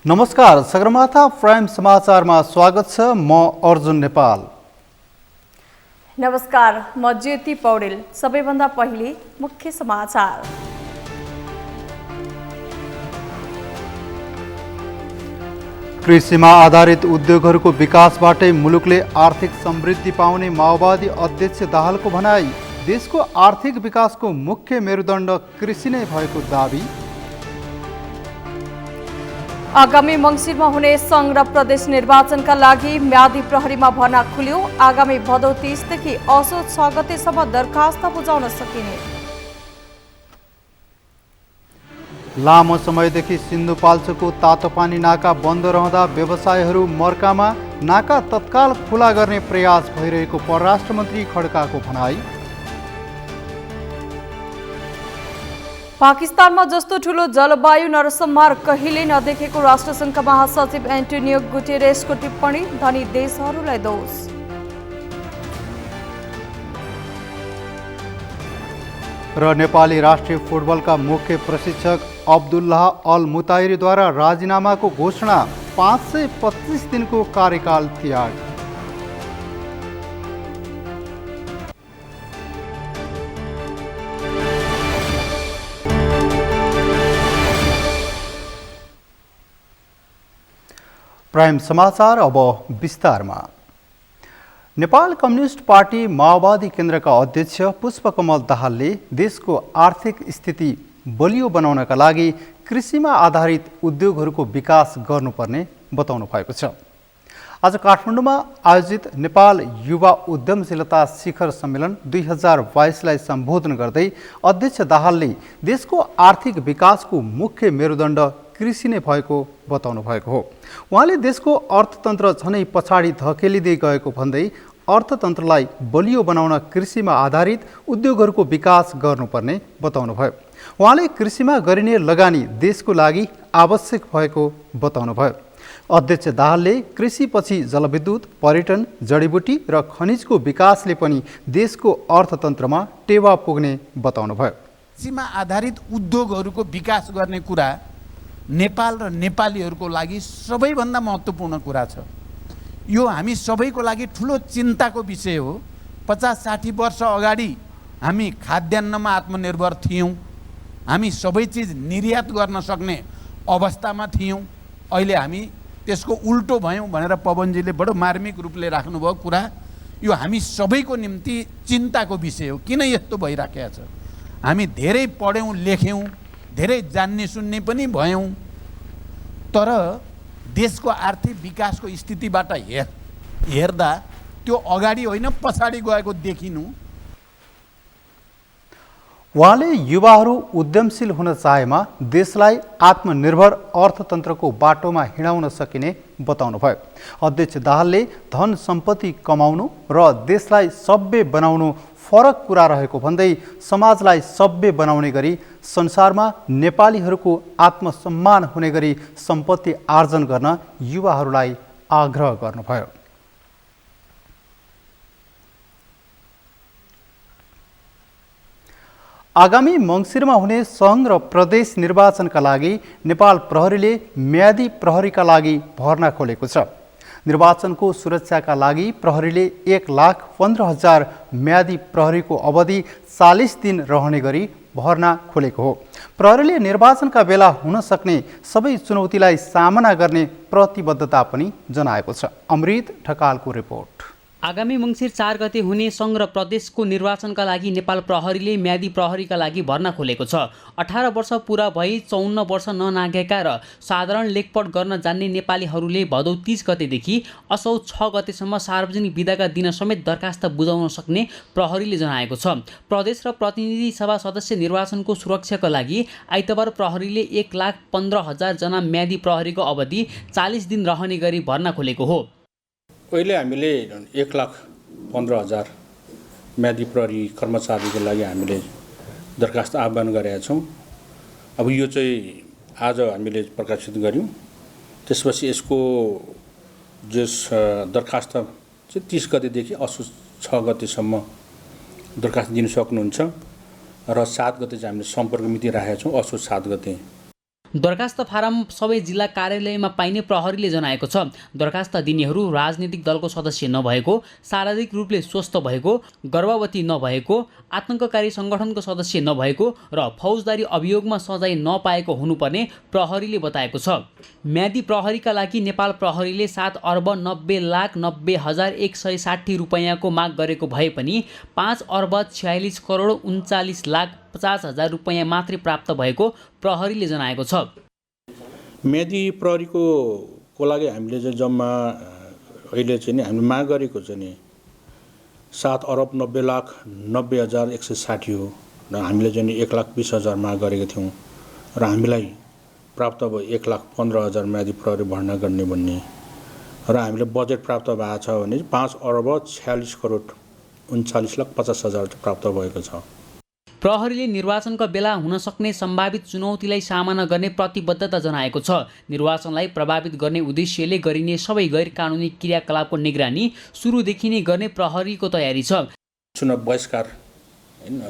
नमस्कार, सगरमाथा प्राइम समाचारमा स्वागत छ। म अर्जुन नेपाल। नमस्कार, म ज्योति पौडेल। सबैभन्दा पहिले मुख्य समाचार। कृषिमा आधारित उद्योगहरूको विकासबाटै मुलुकले आर्थिक समृद्धि पाउने माओवादी अध्यक्ष दाहालको भनाई। देशको आर्थिक विकासको मुख्य मेरुदण्ड कृषि नै भएको दाबी। आगामी मङ्सिरमा हुने सङ्घ र प्रदेश निर्वाचनका लागि म्यादी प्रहरीमा भर्ना खुल्यो। आगामी भदौ 30 देखि असोज 6 गतेसम्म दरखास्त बुझाउन सकिने। लामो समयदेखि सिन्धुपाल्चोकको तातोपानी नाका बन्द रहँदा व्यवसायीहरू मर्कामा। नाका तत्काल खुला गर्ने प्रयास भइरहेको परराष्ट्र मन्त्री खड्काको भनाई। पाकिस्तानमा जस्तो ठूलो जलवायु नरसंहार कहिले नदेखेको राष्ट्रसङ्घका महासचिव एन्टोनियो गुटेरेसको टिप्पणी। धनी देशहरूलाई दोष। र नेपाली राष्ट्रिय फुटबलका मुख्य प्रशिक्षक अब्दुल्लाह अल मुताहिरीद्वारा राजीनामाको घोषणा। 525 दिनको कार्यकाल त्याग। प्राइम समाचार अब विस्तारमा। नेपाल कम्युनिस्ट पार्टी माओवादी केन्द्रका अध्यक्ष पुष्पकमल दाहालले देशको आर्थिक स्थिति बलियो बनाउनका लागि कृषिमा आधारित उद्योगहरूको विकास गर्नुपर्ने बताउनु भएको छ। आज काठमाडौँमा आयोजित नेपाल युवा उद्यमशीलता शिखर सम्मेलन 2022लाई सम्बोधन गर्दै अध्यक्ष दाहालले देशको आर्थिक विकासको मुख्य मेरुदण्ड कृषि नै भएको बताउनु भएको हो। उहाँले देशको अर्थतन्त्र झनै पछाडि धकेलिँदै गएको भन्दै अर्थतन्त्रलाई बलियो बनाउन कृषिमा आधारित उद्योगहरूको विकास गर्नुपर्ने बताउनुभयो। उहाँले कृषिमा गरिने लगानी देशको लागि आवश्यक भएको बताउनुभयो। अध्यक्ष दाहालले कृषिपछि जलविद्युत, पर्यटन, जडीबुटी र खनिजको विकासले पनि देशको अर्थतन्त्रमा टेवा पुग्ने बताउनुभयो। कृषिमा आधारित उद्योगहरूको विकास गर्ने कुरा नेपाल र नेपालीहरूको लागि सबैभन्दा महत्त्वपूर्ण कुरा छ। यो हामी सबैको लागि ठुलो चिन्ताको विषय हो। 50-60 वर्ष अगाडि हामी खाद्यान्नमा आत्मनिर्भर थियौँ। हामी सबै चिज निर्यात गर्न सक्ने अवस्थामा थियौँ। अहिले हामी त्यसको उल्टो भयौँ भनेर पवनजीले बडो मार्मिक रूपले राख्नुभयो कुरा। यो हामी सबैको निम्ति चिन्ताको विषय हो। किन यस्तो भइराखेको छ? हामी धेरै पढ्यौँ, लेख्यौँ, धेरै जान्ने सुन्ने पनि भयौँ, तर देशको आर्थिक विकासको स्थितिबाट हेर्दा त्यो अगाडि होइन पछाडि गएको देखिनु। उहाँले युवाहरू उद्यमशील हुन चाहेमा देशलाई आत्मनिर्भर अर्थतन्त्रको बाटोमा हिँडाउन सकिने बताउनुभयो। अध्यक्ष दाहालले धन सम्पत्ति कमाउनु र देशलाई सभ्य बनाउनु फरक कुरा रहेको भन्दै समाजलाई सभ्य बनाउने गरी संसारमा नेपालीहरूको आत्मसम्मान हुने गरी सम्पत्ति आर्जन गर्न युवाहरूलाई आग्रह गर्नुभयो। आगामी मङ्सिरमा हुने सङ्घ र प्रदेश निर्वाचनका लागि नेपाल प्रहरीले म्यादी प्रहरीका लागि भर्ना खोलेको छ। निर्वाचनको सुरक्षाका लागि प्रहरीले 1,15,000 म्यादी प्रहरीको अवधि 40 दिन रहने गरी भर्ना खोलेको हो। प्रहरीले निर्वाचनका बेला हुन सक्ने सबै चुनौतीलाई सामना गर्ने प्रतिबद्धता पनि जनाएको छ। अमृत ढकालको रिपोर्ट। आगामी मङ्सिर 4 गते हुने सङ्घ र प्रदेशको निर्वाचनका लागि नेपाल प्रहरीले म्यादी प्रहरीका लागि भर्ना खोलेको छ। 18 वर्ष पुरा भई 54 वर्ष ननागेका र साधारण लेखपढ गर्न जान्ने नेपालीहरूले भदौ 30 गतेदेखि असौज 6 गतेसम्म सार्वजनिक बिदाका दिन समेत दरखास्त बुझाउन सक्ने प्रहरीले जनाएको छ। प्रदेश र प्रतिनिधि सभा सदस्य निर्वाचनको सुरक्षाका लागि आइतबार प्रहरीले 1,15,000 जना म्यादी प्रहरीको अवधि 40 दिन रहने गरी भर्ना खोलेको हो। पहिले हामीले 1,15,000 म्यादी प्रहरी कर्मचारीको लागि हामीले दरखास्त आह्वान गरेका छौँ। अब यो चाहिँ आज हामीले प्रकाशित गऱ्यौँ। त्यसपछि यसको जस दरखास्त चाहिँ 30 गतेदेखि असोज 6 गतेसम्म दरखास्त दिन सक्नुहुन्छ र 7 गते चाहिँ हामीले सम्पर्क मिति राखेका छौँ, असोज 7 गते। दरखास्त फारम सबै जिल्ला कार्यालयमा पाइने प्रहरीले जनाएको छ। दरखास्त दिनेहरू राजनीतिक दलको सदस्य नभएको, शारीरिक रूपले स्वस्थ भएको, गर्भवती नभएको, आतंककारी सङ्गठनको सदस्य नभएको र फौजदारी अभियोगमा सजाय नपाएको हुनुपर्ने प्रहरीले बताएको छ। म्यादी प्रहरीका लागि नेपाल प्रहरीले 7,90,90,160 रुपैयाँको माग गरेको भए पनि 5,46,39,50,000 रुपैयाँ मात्रै प्राप्त भएको प्रहरीले जनाएको छ। म्यादी प्रहरीको लागि हामीले चाहिँ जम्मा अहिले चाहिँ नि हामीले माग गरेको चाहिँ नि 7,90,90,160 हो र हामीले चाहिँ 1,20,000 माग गरेको थियौँ र हामीलाई प्राप्त भयो 1,15,000 म्यादी प्रहरी भर्ना गर्ने भन्ने र हामीले बजेट प्राप्त भएको छ भने 5,46,39,50,000 प्राप्त भएको छ। प्रहरीले निर्वाचनका बेला हुन सक्ने सम्भावित चुनौतीलाई सामना गर्ने प्रतिबद्धता जनाएको छ। निर्वाचनलाई प्रभावित गर्ने उद्देश्यले गरिने सबै गैर कानुनी क्रियाकलापको निगरानी सुरुदेखि नै गर्ने प्रहरीको तयारी छ। चुनाव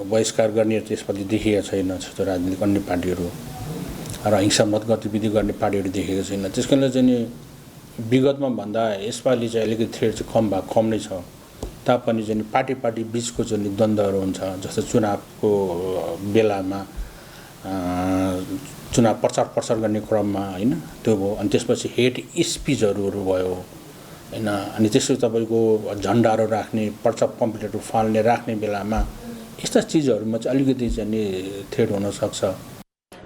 बहिष्कार गर्ने त्यसपछि देखिएको छैन राजनीतिक अन्य पार्टीहरू र हिंसात्मक गतिविधि गर्ने पार्टीहरू देखेको छैन। त्यस कारणले चाहिँ नि विगतमा भन्दा यसपालि चाहिँ अलिकति थ्रेड चाहिँ कम नै छ। तापनि चाहिँ पार्टी बिचको चाहिँ द्वन्द्वहरू हुन्छ, जस्तो चुनावको बेलामा चुनाव प्रचार गर्ने क्रममा होइन त्यो भयो। अनि त्यसपछि हेट स्पिचहरू भयो होइन। अनि त्यसपछि तपाईँको झन्डाहरू राख्ने, पर्चा पम्पलेटहरू फाल्ने राख्ने बेलामा यस्ता चिजहरूमा चाहिँ अलिकति चाहिँ नि थ्रेड हुनसक्छ।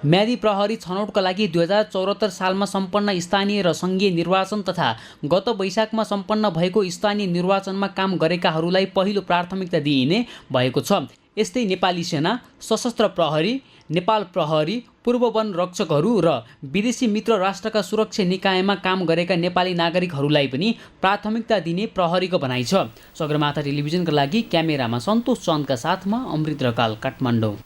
म्यादी प्रहरी छनौटका लागि 2074 सालमा सम्पन्न स्थानीय र सङ्घीय निर्वाचन तथा गत वैशाखमा सम्पन्न भएको स्थानीय निर्वाचनमा काम गरेकाहरूलाई पहिलो प्राथमिकता दिइने भएको छ। यस्तै नेपाली सेना, सशस्त्र प्रहरी, नेपाल प्रहरी, पूर्व वन रक्षकहरू र विदेशी मित्र राष्ट्रका सुरक्षा निकायमा काम गरेका नेपाली नागरिकहरूलाई पनि प्राथमिकता दिने प्रहरीको भनाइ छ। सगरमाथा टेलिभिजनका लागि क्यामेरामा सन्तोष चन्दका साथमा अमृत रकाल, काठमाडौँ।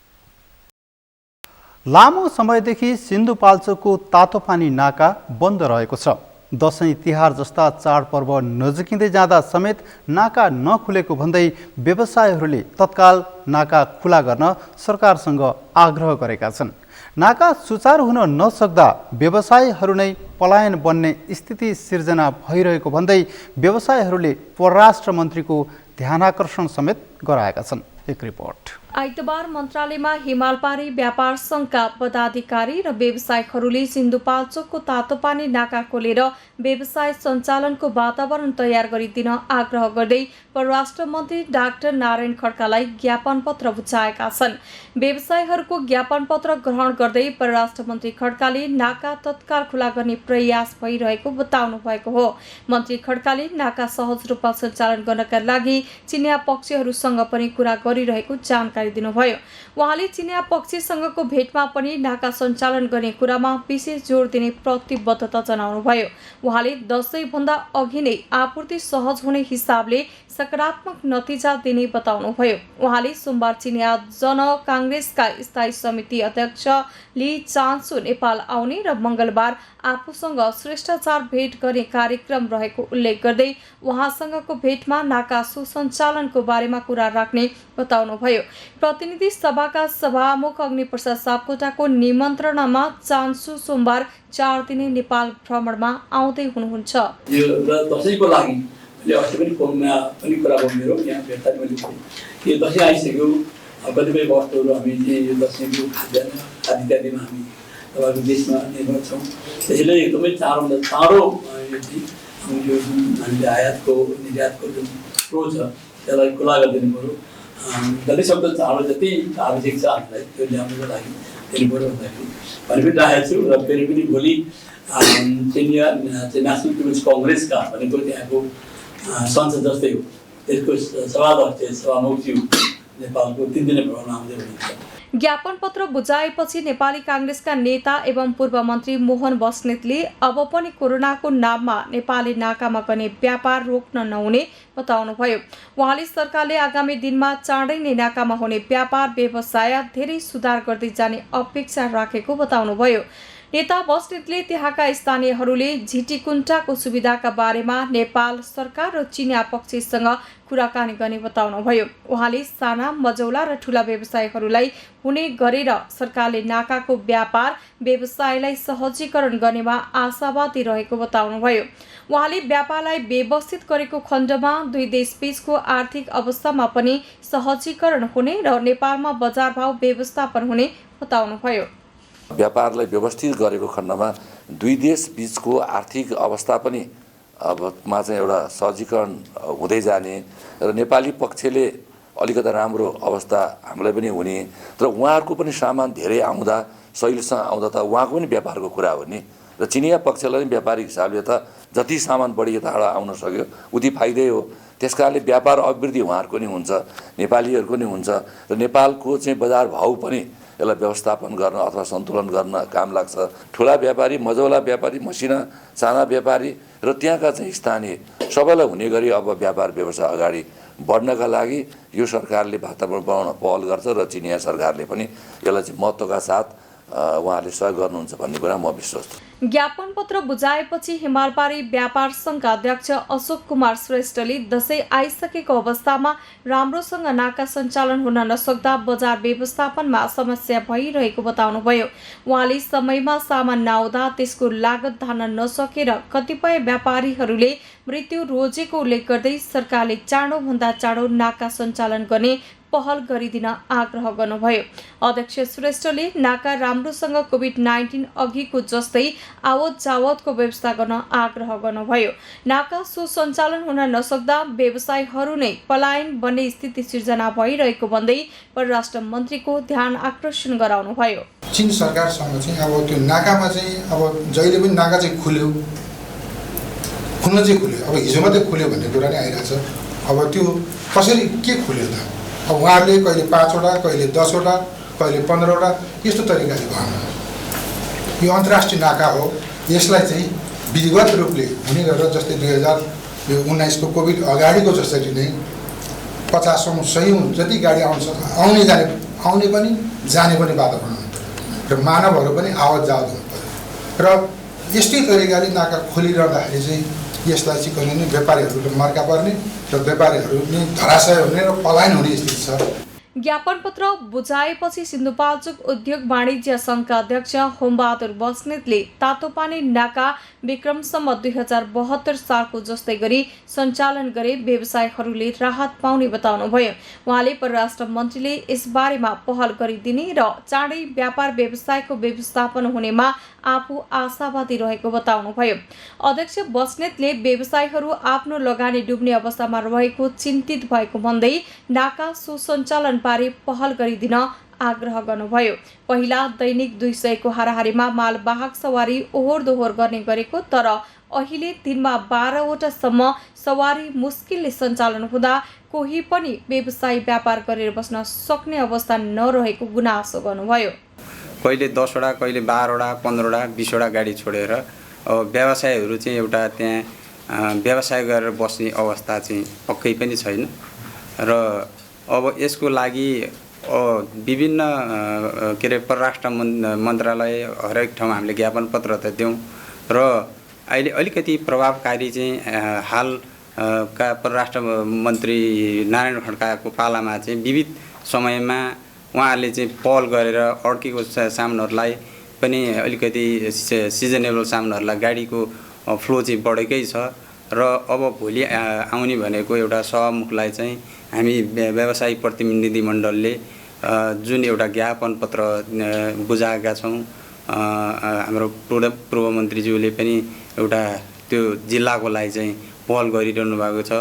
लामो समयदेखि सिन्धुपाल्चोकको तातोपानी नाका बन्द रहेको छ। दशैं तिहार जस्ता चाडपर्व नजिकिँदै जाँदा समेत नाका नखुलेको भन्दै व्यवसायीहरूले तत्काल नाका खुला गर्न सरकारसँग आग्रह गरेका छन्। नाका सुचारू हुन नसक्दा व्यवसायीहरू नै पलायन बन्ने स्थिति सिर्जना भइरहेको भन्दै व्यवसायीहरूले परराष्ट्र मन्त्रीको ध्यानाकर्षण समेत गराएका छन्। एक रिपोर्ट। आइतबार मन्त्रालयमा हिमालपारी व्यापार सङ्घका पदाधिकारी र व्यवसायीहरूले सिन्धुपाल्चोकको तातोपानी नाका खोलेर व्यवसाय सञ्चालनको वातावरण तयार गरिदिन आग्रह गर्दै परराष्ट्र मन्त्री डाक्टर नारायण खड्कालाई ज्ञापन पत्र बुझाएका छन्। व्यवसायीहरूको ज्ञापन पत्र ग्रहण गर्दै परराष्ट्र मन्त्री खड्काले नाका तत्काल खुला गर्ने प्रयास भइरहेको बताउनु भएको हो। मन्त्री खड्काले नाका सहज रूपमा सञ्चालन गर्नका लागि चिनिया पक्षहरूसँग पनि कुरा गरिरहेको जानकारी दिनुभयो। उहाँले चिनिया पक्षसँगको भेटमा पनि नाका सञ्चालन गर्ने कुरामा विशेष जोड दिने प्रतिबद्धता जनाउनुभयो। उहाँले दशैंभन्दा अघि नै आपूर्ति सहज हुने हिसाबले सकारात्मक नतिजा दिने बताउनुभयो। उहाँले सोमबार चिनिया जनकाङ्ग्रेसका स्थायी समिति अध्यक्ष ली चान्सु नेपाल आउने र मङ्गलबार आफूसँग शिष्टाचार भेट गर्ने कार्यक्रम रहेको उल्लेख गर्दै उहाँसँगको भेटमा नाका सुसञ्चालनको बारेमा कुरा राख्ने बताउनुभयो। प्रतिनिधि सभाका सभामुख अग्निप्रसाद सापकोटाको निमन्त्रणामा चान्सु सोमबार 4 दिने नेपाल भ्रमणमा आउँदै हुनुहुन्छ। यो दशैंको लागि अस्ति पनि फोनमा पनि कुरा भयो मेरो, यहाँ भेट्दा मैले यो दशैं आइसक्यो, कतिपय वस्तुहरू हामी यो दशैंको खाद्यान्न आदि इत्यादिमा हामी तपाईँको देशमा निर्भर छौँ। त्यसैले एकदमै चाँडोभन्दा चाँडो यो जुन हामीले आयातको निर्यातको जुन फ्लो छ त्यसलाई खुला गरिदिनु पऱ्यो। जतिसक्दो चाँडो जति आवश्यक छ हामीलाई त्यो ल्याउनुको लागि दिनु पऱ्यो भन्दाखेरि भनिराखेको छु। र फेरि पनि भोलि चिनिया नेसनल पिपुल्स कङ्ग्रेसका भनेको त्यहाँको संसद जस्तै हो, त्यसको सभाध्यक्ष सभामुखज्यू नेपालको 3 दिने भ्रमण आउँदै हुनुहुन्छ। ज्ञापन पत्र बुझाएपछि नेपाली काङ्ग्रेसका नेता एवं पूर्व मन्त्री मोहन बस्नेतले अब पनि कोरोनाको नाममा नेपाली नाकामा गर्ने व्यापार रोक्न नहुने बताउनुभयो। उहाँले सरकारले आगामी दिनमा चाँडै नै नाकामा हुने व्यापार व्यवसाय धेरै सुधार गर्दै जाने अपेक्षा राखेको बताउनुभयो। नेता बस्नेतले त्यहाँका स्थानीयहरूले झिटिकुण्टाको सुविधाका बारेमा नेपाल सरकार र चिनिया पक्षसँग कुराकानी गर्ने बताउनुभयो। उहाँले साना मझौला र ठूला व्यवसायहरूलाई हुने गरेर सरकारले नाकाको व्यापार व्यवसायलाई सहजीकरण गर्नेमा आशावादी रहेको बताउनुभयो। उहाँले व्यापारलाई व्यवस्थित गरेको खण्डमा दुई देशबीचको आर्थिक अवस्थामा पनि सहजीकरण हुने र नेपालमा बजार भाव व्यवस्थापन हुने बताउनुभयो। व्यापारलाई व्यवस्थित गरेको खण्डमा दुई देश बीचको आर्थिक अवस्था पनि अबमा चाहिँ एउटा सहजीकरण हुँदै जाने र नेपाली पक्षले अलिकति राम्रो अवस्था हामीलाई पनि हुने तर उहाँहरूको पनि सामान धेरै आउँदा सहिलेसँग आउँदा त उहाँको पनि व्यापारको कुरा हो नि र चिनिया पक्षलाई पनि व्यापारिक हिसाबले त जति सामान बढी यताबाट आउन सक्यो उति फाइदै हो। त्यसकारणले व्यापार अभिवृद्धि उहाँहरूको नि हुन्छ नेपालीहरूको नि हुन्छ र नेपालको चाहिँ बजार भाउ पनि यसलाई व्यवस्थापन गर्न अथवा सन्तुलन गर्न काम लाग्छ। ठुला व्यापारी मझौला व्यापारी मसिना साना व्यापारी र त्यहाँका चाहिँ स्थानीय सबैलाई हुने गरी अब व्यापार व्यवसाय अगाडि बढ्नका लागि यो सरकारले वातावरण बनाउन पहल गर्छ र चिनिया सरकारले पनि यसलाई चाहिँ महत्त्वका साथ उहाँले सहयोग गर्नुहुन्छ भन्ने कुरा म विश्वास छु। ज्ञापन पत्र बुझाएपछि हिमालपारी व्यापार सङ्घका अध्यक्ष अशोक कुमार श्रेष्ठले दशैं आइसकेको अवस्थामा राम्रोसँग नाका सञ्चालन हुन नसक्दा बजार व्यवस्थापनमा समस्या भइरहेको बताउनुभयो। उहाँले समयमा सामान नआउँदा त्यसको लागत धान्न नसकेर कतिपय व्यापारीहरूले मृत्यु रोजेको उल्लेख गर्दै सरकारले चाँडोभन्दा चाँडो नाका सञ्चालन गर्ने पहल गरिदिन आग्रह गर्नुभयो। अध्यक्ष श्रेष्ठले नाका राम्रोसँग कोभिड-19 अघिको जस्तै आवत जावतको व्यवस्था गर्न आग्रह गर्नुभयो। नाका सुसञ्चालन हुन नसक्दा व्यवसायहरू नै पलायन बन्ने स्थिति सिर्जना भइरहेको भन्दै परराष्ट्र मन्त्रीको ध्यान आकर्षण गराउनुभयो। चीन सरकारसँग चाहिँ अब त्यो नाकामा चाहिँ अब जहिले पनि नाका चाहिँ खुल्न चाहिँ खुल्यो, अब हिजो मात्रै खुल्यो भन्ने कुरा नै आइरहेछ। अब त्यो कसरी के खुल्यो त? अब उहाँहरूले कहिले 5 वटा कहिले 10 वटा कहिले 15 वटा यस्तो तरिकाले भन्नु। यो अन्तर्राष्ट्रिय नाका हो, यसलाई चाहिँ विधिवत रूपले हुने गरेर जस्तै 2019 को कोभिड अगाडिको जसरी नै 50औं 100औं जति गाडी आउने पनि जाने पनि वातावरण हुनु र मानवहरू पनि आवत जावत हुनु पर्यो र यस्तै तरिकाले नाका खोलिरहँदाखेरि चाहिँ यसलाई चाहिँ कहिले व्यापारीहरूले मर्का पर्ने र व्यापारीहरू नि धराशय हुने र पलायन हुने स्थिति छ। ज्ञापन पत्र बुझाएपछि सिन्धुपाल्चोक उद्योग वाणिज्य सङ्घका अध्यक्ष होमबहादुर बस्नेतले तातोपानी नाका विक्रमसम्म 2072 सालको जस्तै गरी सञ्चालन गरे व्यवसायहरूले राहत पाउने बताउनुभयो। उहाँले परराष्ट्र मन्त्रीले यसबारेमा पहल गरिदिने र चाँडै व्यापार व्यवसायको व्यवस्थापन हुनेमा आफू आशावादी रहेको बताउनुभयो। अध्यक्ष बस्नेतले व्यवसायहरू आफ्नो लगानी डुब्ने अवस्थामा रहेको चिन्तित भएको भन्दै नाका सुसञ्चालन बारे पहल गरिदिन आग्रह गर्नुभयो। पहिला दैनिक 200 को हाराहारीमा मालवाहक सवारी ओहोर दोहोर गर्ने गरेको तर अहिले दिनमा 12 वटासम्म सवारी मुस्किलले सञ्चालन हुँदा कोही पनि व्यवसाय व्यापार गरेर बस्न सक्ने अवस्था नरहेको गुनासो गर्नुभयो। कहिले 10 वटा कहिले 12 वटा 15 वटा 20 वटा गाडी छोडेर व्यवसायहरू चाहिँ एउटा त्यहाँ व्यवसाय गरेर बस्ने अवस्था चाहिँ पक्कै पनि छैन र अब यसको लागि विभिन्न के अरे परराष्ट्र मन्त्रालय हरेक ठाउँमा हामीले ज्ञापन पत्र त दिउँ र अहिले अलिकति प्रभावकारी चाहिँ हालका परराष्ट्र मन्त्री नारायण खड्काको पालामा चाहिँ विविध समयमा उहाँहरूले चाहिँ पहल गरेर अड्केको सामानहरूलाई पनि अलिकति सिजनेबल सामानहरूलाई गाडीको फ्लो चाहिँ बढेकै छ र अब भोलि आउने भनेको एउटा सभामुखलाई चाहिँ हामी व्यवसायिक प्रतिनिधि मण्डलले जुन एउटा ज्ञापन पत्र बुझाएका छौँ हाम्रो पूर्व मन्त्रीज्यूले पनि एउटा त्यो जिल्लाको लागि चाहिँ पहल गरिरहनु भएको छ।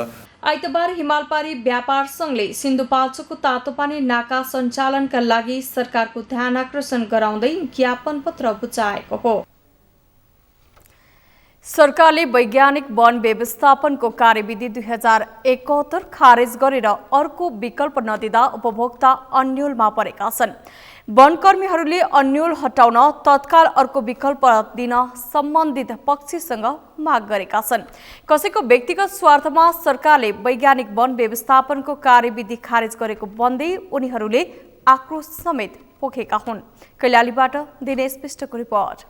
आइतबार हिमालपारी व्यापार सङ्घले सिन्धुपाल्चोकको तातोपानी नाका सञ्चालनका लागि सरकारको ध्यान आकर्षण गराउँदै ज्ञापन पत्र बुझाएको हो। सरकारले वैज्ञानिक वन व्यवस्थापनको कार्यविधि 2071 खारेज गरेर अर्को विकल्प नदिँदा उपभोक्ता अन्योलमा परेका छन्। वनकर्मीहरूले अन्योल हटाउन तत्काल अर्को विकल्प दिन सम्बन्धित पक्षसँग माग गरेका छन्। कसैको व्यक्तिगत स्वार्थमा सरकारले वैज्ञानिक वन व्यवस्थापनको कार्यविधि खारेज गरेको भन्दै उनीहरूले आक्रोश समेत पोखेका हुन्। कैलालीबाट दिनेश विष्टको रिपोर्ट।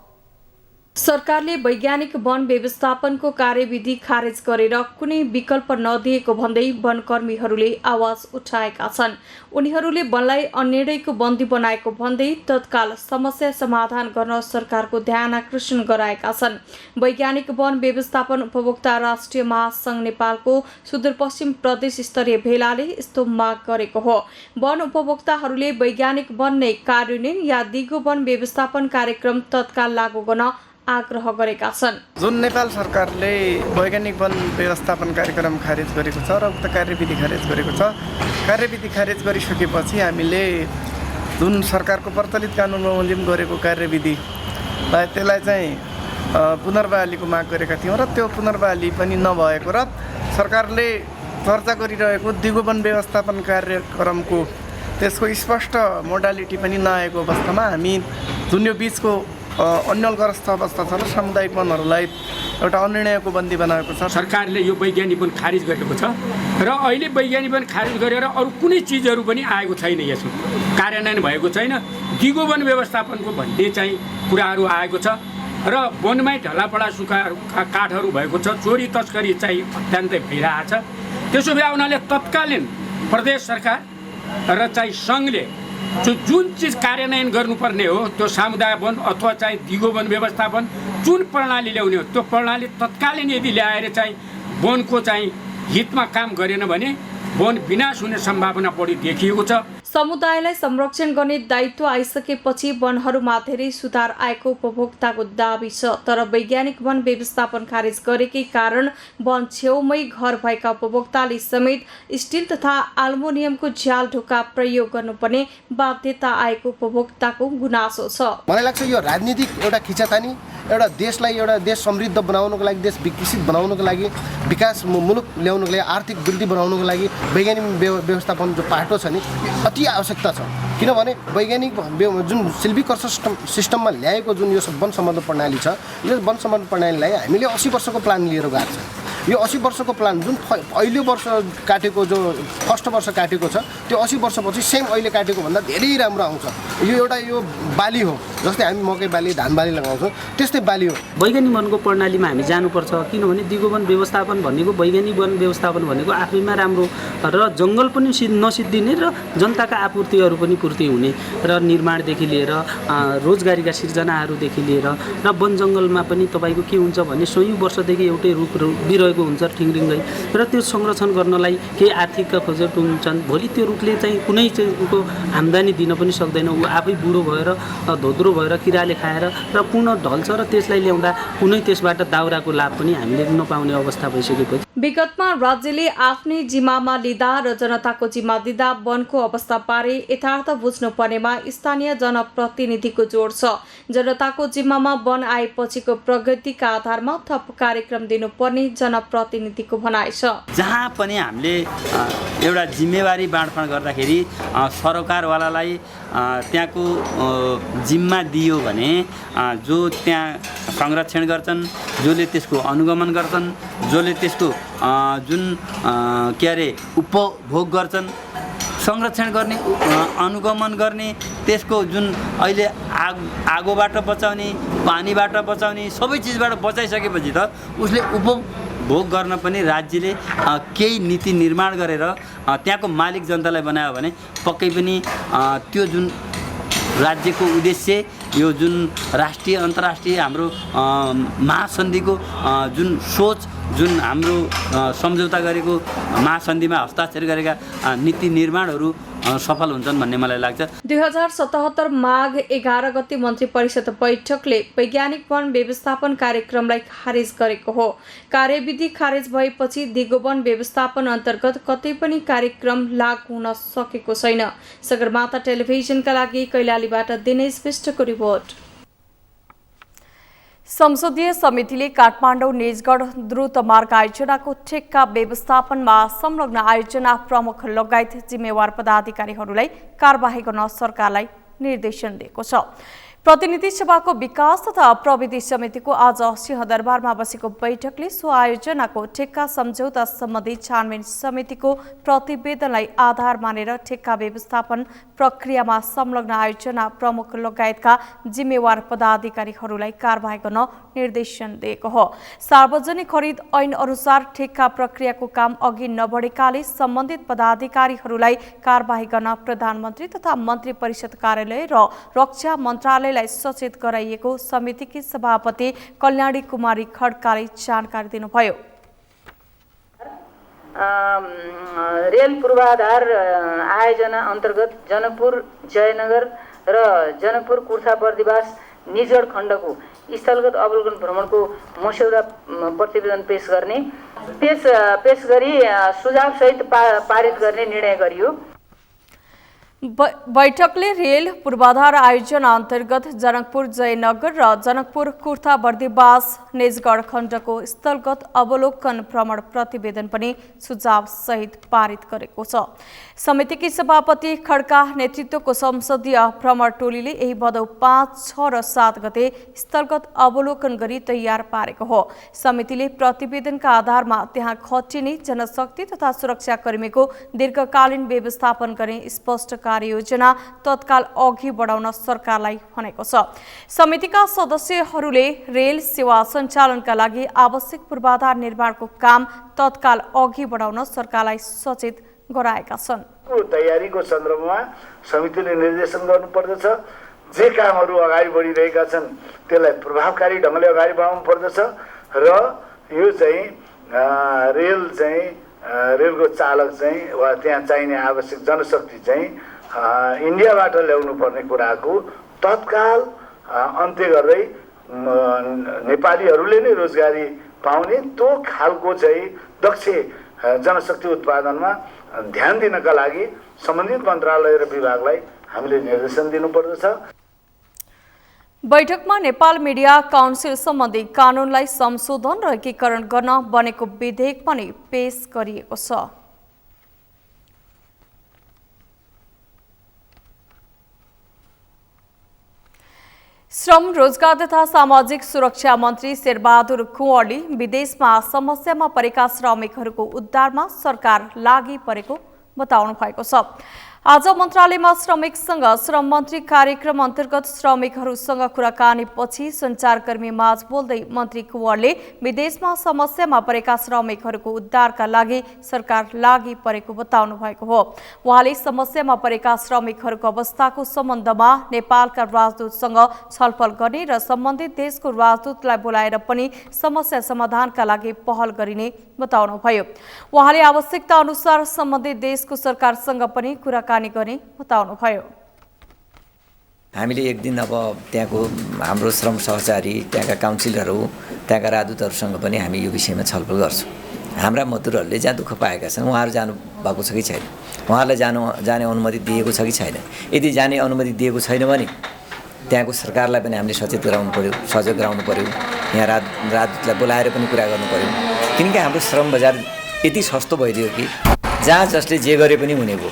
सरकारले वैज्ञानिक वन व्यवस्थापनको कार्यविधि खारेज गरेर कुनै विकल्प नदिएको भन्दै वनकर्मीहरूले आवाज उठाएका छन्। उनीहरूले वनलाई अनिर्णयको बन्दी बनाएको भन्दै तत्काल समस्या समाधान गर्न सरकारको ध्यान आकर्षण गराएका छन्। वैज्ञानिक वन व्यवस्थापन उपभोक्ता राष्ट्रिय महासंघ नेपालको सुदूरपश्चिम प्रदेश स्तरीय भेलाले यस्तो माग गरेको हो। वन उपभोक्ताहरूले वैज्ञानिक वन नै कार्यान्वयन या दिगो वन व्यवस्थापन कार्यक्रम तत्काल लागू गर्न आग्रह गरेका छन्। जुन नेपाल सरकारले वैज्ञानिक वन व्यवस्थापन कार्यक्रम खारेज गरेको छ र उक्त कार्यविधि खारेज गरेको छ, कार्यविधि खारेज गरिसकेपछि हामीले जुन सरकारको प्रचलित कानुन बमोजिम गरेको कार्यविधिलाई त्यसलाई चाहिँ पुनर्बहालीको माग गरेका थियौँ र त्यो पुनर्बहाली पनि नभएको र सरकारले चर्चा गरिरहेको दिगो वन व्यवस्थापन कार्यक्रमको त्यसको स्पष्ट मोडालिटी पनि नआएको अवस्थामा हामी जुन यो बिचको अन्यलग्रस्त अवस्था छ र सामुदायिक वनहरूलाई एउटा अनिर्णयको बन्दी बनाएको छ। सरकारले यो वैज्ञानिक वन खारिज गरेको छ र अहिले वैज्ञानिक वन खारिज गरेर अरू कुनै चिजहरू पनि आएको छैन, यसमा कार्यान्वयन भएको छैन। दिगो वन व्यवस्थापनको भन्ने चाहिँ कुराहरू आएको छ र वनमै ढलापडा सुक्खा काठहरू भएको छ, चोरी तस्करी चाहिँ अत्यन्तै भइरहेछ। त्यसो भए उनीहरूले तत्कालीन प्रदेश सरकार र चाहिँ सङ्घले जुन चिज कार्यान्वयन गर्नुपर्ने हो त्यो सामुदायिक वन अथवा चाहिँ दिगो वन व्यवस्थापन जुन प्रणाली ल्याउने हो त्यो प्रणाली तत्कालीन यदि ल्याएर चाहिँ वनको चाहिँ हितमा काम गरेन भने वन विनाश हुने सम्भावना बढी देखिएको छ। समुदायलाई संरक्षण गर्ने दायित्व आइसकेपछि वनहरूमा धेरै सुधार आएको उपभोक्ताको दाबी छ। तर वैज्ञानिक वन व्यवस्थापन खारेज गरेकै कारण वन छेउमै घर भएका उपभोक्ताले समेत स्टिल तथा एल्युमिनियमको झ्याल ढोका प्रयोग गर्नुपर्ने बाध्यता आएको उपभोक्ताको गुनासो छ। मलाई लाग्छ यो राजनीतिक एउटा खिचातानी, एउटा देशलाई एउटा देश समृद्ध बनाउनको लागि, देश विकसित बनाउनको लागि, विकास मुलुक ल्याउनको लागि, आर्थिक वृद्धि बनाउनको लागि वैज्ञानिक व्यवस्थापन जो पाटो छ नि अति आवश्यकता छ। किनभने वैज्ञानिक जुन सिल्भिकर्स सिस्टममा ल्याएको जुन यो वन सम्बन्ध प्रणाली छ, यो वन सम्बन्ध प्रणालीलाई हामीले 80 वर्षको प्लान लिएर गएको छ। यो 80 वर्षको प्लान जुन पहिलो वर्ष काटेको जो फर्स्ट वर्ष काटेको छ त्यो 80 वर्षपछि सेम अहिले काटेको भन्दा धेरै राम्रो आउँछ। यो एउटा यो बाली हो, जस्तै हामी मकै बाली धान बाली लगाउँछौँ त्यस्तै बाली हो। वैज्ञानिक वनको प्रणालीमा हामी जानुपर्छ, किनभने दिगो वन व्यवस्थापन भनेको वैज्ञानिक वन व्यवस्थापन भनेको आफैमा राम्रो र जङ्गल पनि नसिद्धिने र जनताका आपूर्तिहरू पनि पूर्ति हुने र निर्माणदेखि लिएर रोजगारीका सिर्जनाहरूदेखि लिएर र वन जङ्गलमा पनि तपाईँको के हुन्छ भने 100 वर्षदेखि एउटै रुख बिरहेको हुन्छ ठिङरिङ्गै र त्यो संरक्षण गर्नलाई केही आर्थिक खोजेको हुन्छन्। भोलि त्यो रुखले चाहिँ कुनै चाहिँको आम्दानी दिन पनि सक्दैन, ऊ आफै बुढो भएर धोद्रो भएर किराले खाएर र पूर्ण ढल्छ र त्यसलाई ल्याउँदा कुनै त्यसबाट दाउराको लाभ पनि हामीले नपाउने अवस्था भइसकेपछि विगतमा राज्यले आफ्नै जिम्मामा लिँदा र जनताको जिम्मा दिँदा वनको अवस्था बारे यथार्थ बुझ्नुपर्नेमा स्थानीय जनप्रतिनिधिको जोड छ। जनताको जिम्मामा वन आएपछिको प्रगतिका आधारमा थप कार्यक्रम दिनुपर्ने जनप्रतिनिधिको भनाइ छ। जहाँ पनि हामीले एउटा जिम्मेवारी बाँडफाँड गर्दाखेरि सरकारवालालाई त्यहाँको जिम्मा दियो भने जो त्यहाँ संरक्षण गर्छन्, जसले त्यसको अनुगमन गर्छन्, जसले त्यसको जुन के अरे उपभोग गर्छन्, संरक्षण गर्ने, अनुगमन गर्ने, त्यसको जुन अहिले आगोबाट बचाउने, पानीबाट बचाउने, सबै चिजबाट बचाइसकेपछि त उसले उपभोग गर्न पनि राज्यले केही नीति निर्माण गरेर त्यहाँको मालिक जनतालाई बनायो भने पक्कै पनि त्यो जुन राज्यको उद्देश्य, यो जुन राष्ट्रिय अन्तर्राष्ट्रिय हाम्रो महासन्धिको जुन सोच, जुन हाम्रो सम्झौता गरेको महासन्धिमा हस्ताक्षर गरेका नीति निर्माणहरू सफल हुन्छन् भन्ने मलाई लाग्छ। 2077 माघ 11 गते मन्त्री परिषद बैठकले वैज्ञानिक वन व्यवस्थापन कार्यक्रमलाई खारेज गरेको हो। कार्यविधि खारेज भएपछि दिगो वन व्यवस्थापन अन्तर्गत कतै पनि कार्यक्रम लागू हुन सकेको छैन। सगरमाथा टेलिभिजनका लागि कैलालीबाट दिनेश विष्टको रिपोर्ट। संसदीय समितिले काठमाडौँ निजगढ द्रुत मार्ग आयोजनाको ठेक्का व्यवस्थापनमा संलग्न आयोजना प्रमुख लगायत जिम्मेवार पदाधिकारीहरूलाई कारबाही गर्न सरकारलाई निर्देशन दिएको छ। प्रतिनिधि सभाको विकास तथा प्रविधि समितिको आज सिंहदरबारमा बसेको बैठकले सो आयोजनाको ठेक्का सम्झौता सम्बन्धी छानबिन समितिको प्रतिवेदनलाई आधार मानेर ठेक्का व्यवस्थापन प्रक्रियामा संलग्न आयोजना प्रमुख लगायतका जिम्मेवार पदाधिकारीहरूलाई कारबाही गर्न निर्देशन दिएको हो। सार्वजनिक खरिद ऐन अनुसार ठेक्का प्रक्रियाको काम अघि नबढेकाले सम्बन्धित पदाधिकारीहरूलाई कारबाही गर्न प्रधानमन्त्री तथा मन्त्री परिषद कार्यालय र रक्षा मन्त्रालयलाई सचेत गराइएको समितिकी सभापति कल्याणी कुमारी खड्काले जानकारी दिनुभयो। रेल पूर्वाधार आयोजना अन्तर्गत जनकपुर जयनगर र जनकपुर कुर्था बर्दिवास निजगढ खण्डको स्थलगत अवलोकन भ्रमणको मस्यौदा प्रतिवेदन पेश गर्ने पेश गरी सुझावसहित पारित गर्ने निर्णय गरियो। बैठकले रेल पूर्वाधार आयोजना अन्तर्गत जनकपुर जयनगर र जनकपुर कुर्था बर्दिवास निजगढ खण्डको स्थलगत अवलोकन भ्रमण प्रतिवेदन पनि सुझाव सहित पारित गरेको छ। समितिकी सभापति खड्का नेतृत्वको संसदीय भ्रमण टोलीले यही भदौ 5, 6 र 7 गते स्थलगत अवलोकन गरी तयार पारेको हो। समितिले प्रतिवेदनका आधारमा त्यहाँ खटिने जनशक्ति तथा सुरक्षाकर्मीको दीर्घकालीन व्यवस्थापन गर्ने स्पष्ट कार्ययोजना तत्काल अघि बढाउन सरकारलाई भनेको छ। समितिका सदस्यहरूले रेल सेवा सञ्चालनका लागि आवश्यक पूर्वाधार निर्माणको काम तत्काल अघि बढाउन सरकारलाई सचेत गराएका छन्। तयारीको सन्दर्भमा समितिले निर्देशन गर्नुपर्दछ। जे कामहरू अगाडि बढिरहेका छन् त्यसलाई प्रभावकारी ढङ्गले अगाडि बढाउनु पर्दछ र यो चाहिँ रेलको चालक चाहिँ वा त्यहाँ चाहिने आवश्यक जनशक्ति चाहिँ इन्डियाबाट ल्याउनु पर्ने कुराको तत्काल अन्त्य गर्दै नेपालीहरूले नै रोजगारी पाउने त्यो खालको चाहिँ दक्ष जनशक्ति उत्पादनमा ध्यान दिनका लागि सम्बन्धित मन्त्रालय र विभागलाई हामीले निर्देशन दिनुपर्दछ। बैठकमा नेपाल मिडिया काउन्सिल सम्बन्धी कानूनलाई संशोधन र एकीकरण गर्न बनेको विधेयक पनि पेश गरिएको छ। श्रम रोजगार तथा सामाजिक सुरक्षा मन्त्री शेरबहादुर कुँवरले विदेशमा समस्यामा परेका श्रमिकहरूको उद्धारमा सरकार लागि परेको बताउनु भएको छ। आज मन्त्रालयमा श्रमिकसँग श्रम मन्त्री कार्यक्रम अन्तर्गत श्रमिकहरूसँग कुराकानी पछि सञ्चारकर्मी माझ बोल्दै मन्त्री कुँवरले विदेशमा समस्यामा परेका श्रमिकहरूको उद्धारका लागि सरकार लागि परेको बताउनु भएको हो। उहाँले समस्यामा परेका श्रमिकहरूको अवस्थाको सम्बन्धमा नेपालका राजदूतसँग छलफल गर्ने र सम्बन्धित देशको राजदूतलाई बोलाएर पनि समस्या समाधानका लागि पहल गरिने बताउनुभयो। उहाँले आवश्यकता अनुसार सम्बन्धित देशको सरकारसँग पनि कुराकानी गर्ने बताउनुभयो। हामीले एक दिन अब त्यहाँको हाम्रो श्रम सहचारी त्यहाँका काउन्सिलरहरू त्यहाँका राजदूतहरूसँग पनि हामी यो विषयमा छलफल गर्छौँ। हाम्रा मजदुरहरूले जहाँ दुःख पाएका छन् उहाँहरू जानु भएको छ कि छैन, उहाँहरूलाई जाने अनुमति दिएको छ कि छैन। यदि जाने अनुमति दिएको छैन भने त्यहाँको सरकारलाई पनि हामीले सचेत गराउनु पर्यो, सजग गराउनु पर्यो। यहाँ राजदूतलाई बोलाएर पनि कुरा गर्नु पर्यो। किनकि हाम्रो श्रम बजार यति सस्तो भइदियो कि जहाँ जसले जे गरे पनि हुने भयो।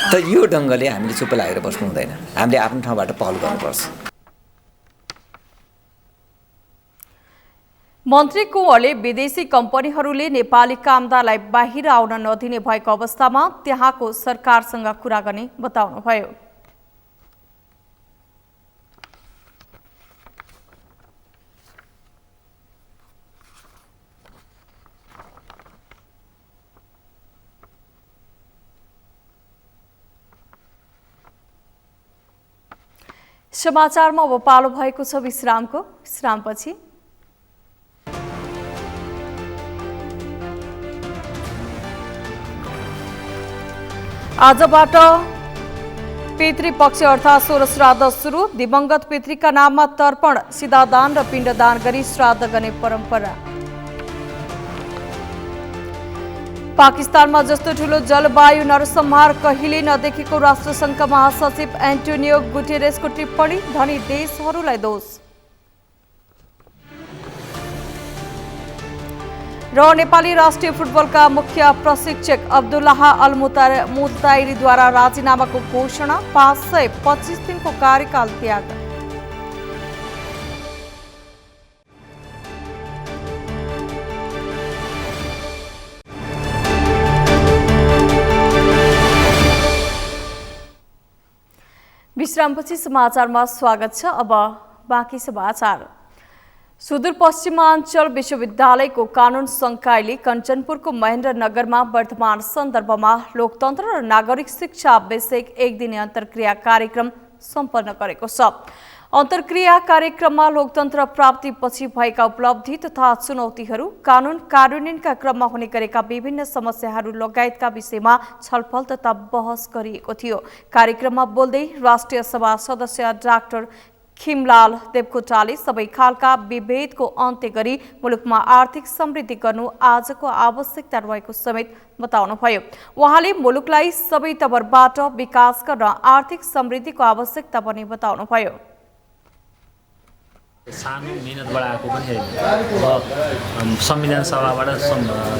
त यो ढङ्गले हामीले चुप लागेर बस्नु हुँदैन, हामीले आफ्नो ठाउँबाट पहल गर्नुपर्छ। मन्त्री कुँवरले विदेशी कम्पनीहरूले नेपाली कामदारलाई बाहिर आउन नदिने भएको अवस्थामा त्यहाँको सरकारसँग कुरा गर्ने बताउनुभयो। समाचारमा अब पालो भएको छ विश्रामको। विश्रामपछि आजबाट पितृपक्ष अर्थात् 16 श्राद्ध सुरु। दिवंगत पितृका नाममा तर्पण, सिधादान र पिण्डदान गरी श्राद्ध गर्ने परम्परा। पाकिस्तानमा जस्तो ठूलो जलवायु नरसंहार कहिले नदेखेको राष्ट्रसङ्घका महासचिव एन्टोनियो गुटेरेसको टिप्पणी, धनी देशहरूलाई दोष। र नेपाली राष्ट्रिय फुटबलका मुख्य प्रशिक्षक अब्दुल्लाह अल मुताइरीद्वारा राजीनामाको घोषणा, 525 दिनको कार्यकाल त्याग। विश्रामपछि समाचारमा स्वागत छ। अब बाँकी समाचार। सुदूरपश्चिमाञ्चल विश्वविद्यालयको कानुन संकायले कञ्चनपुरको महेन्द्रनगरमा वर्तमान सन्दर्भमा लोकतन्त्र र नागरिक शिक्षा विषयक एक दिने अन्तर्क्रिया कार्यक्रम सम्पन्न गरेको छ। अन्तर्क्रिया कार्यक्रममा लोकतन्त्र प्राप्तिपछि भएका उपलब्धि तथा चुनौतीहरू, कानुन कार्यान्वयनका क्रममा हुने गरेका विभिन्न समस्याहरू लगायतका विषयमा छलफल तथा बहस गरिएको थियो। कार्यक्रममा बोल्दै राष्ट्रिय सभा सदस्य डाक्टर खिमलाल देवकोटाले सबै खालका विभेदको अन्त्य गरी मुलुकमा आर्थिक समृद्धि गर्नु आजको आवश्यकता रहेको समेत बताउनुभयो। उहाँले मुलुकलाई सबै तवरबाट विकास गर्न आर्थिक समृद्धिको आवश्यकता पनि बताउनुभयो। सानो मेहनतबाट आएको पनि होइन। अब संविधान सभाबाट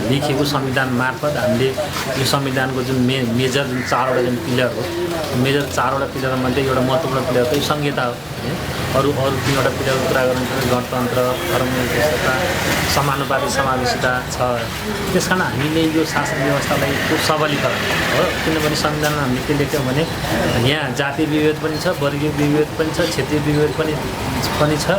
लेखिएको संविधान मार्फत हामीले यो संविधानको जुन मेजर जुन 4वटा जुन पिलर हो, मेजर 4वटा पिलरमध्ये एउटा महत्त्वपूर्ण पिलर त यो संहिता हो। अरू 3वटा पिलरको कुरा गर्नुपर्दा गणतन्त्र, धर्मनिरपेक्षता, समानुपातिक समावेशिता छ। त्यसकारण हामीले यो शासन व्यवस्थालाई सबलीकरण हो, किनभने संविधानमा हामीले के लेख्यौँ भने यहाँ जातीय विभेद पनि छ, वर्गीय विभेद पनि छ, क्षेत्रीय विभेद पनि छ।